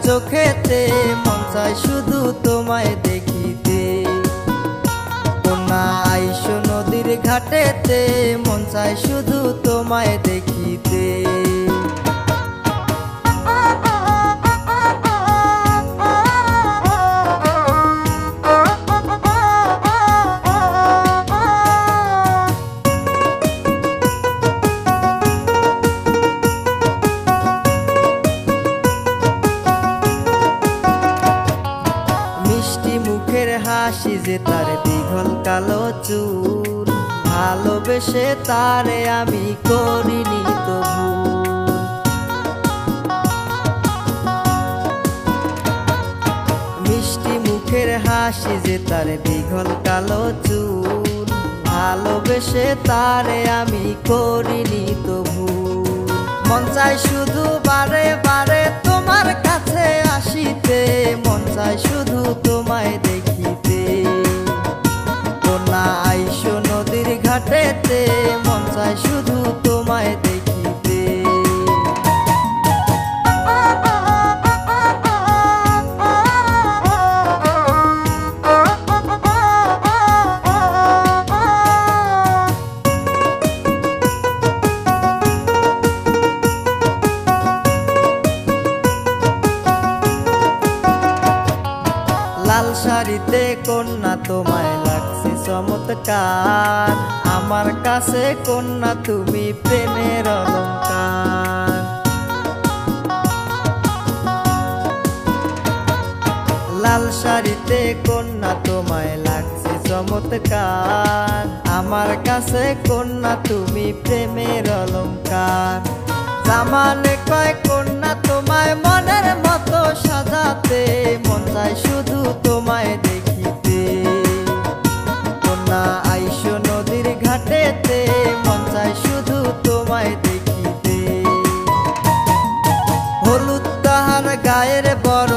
চোখেতে, মন চায় শুধু তোমায় দেখিতে। কন্যা আইসো নদীর ঘাটেতে, মন চায় শুধু তোমায় দেখিতে। মিষ্টি মুখের হাসি যে তার দীঘল কালো চুল, ভালোবেসে তারে আমি করিনি তো ভুল। মিষ্টি মুখের হাসি যে তার দীঘল কালো চুল, ভালোবেসে তারে আমি করিনি তো ভুল। মন চায় শুধু বারে বারে তোমার কাছে আসিতে, মন চায় শুধু তোমায় দেখিতে। কন্যা আইসো নদীর ঘাটেতে, মন চায় শুধু তোমায় দেখিতে। লাল শাড়িতে কন্যা তোমায় লাগছে চমৎকার, আমার কাছে কন্যা তুমি প্রেমের অলংকার। লাল শাড়িতে কন্যা তোমায় লাগছে চমৎকার, আমার কাছে কন্যা তুমি প্রেমের অলংকার। জামানে কয় কন্যা তোমায় মনের মতো সাজাতে, মন চায় শুধু তোমায় দেখিতে। কন্যা আইসো নদীর ঘাটেতে, মন চায় শুধু তোমায় দেখিতে। হলুদ তাহার গায়ের বর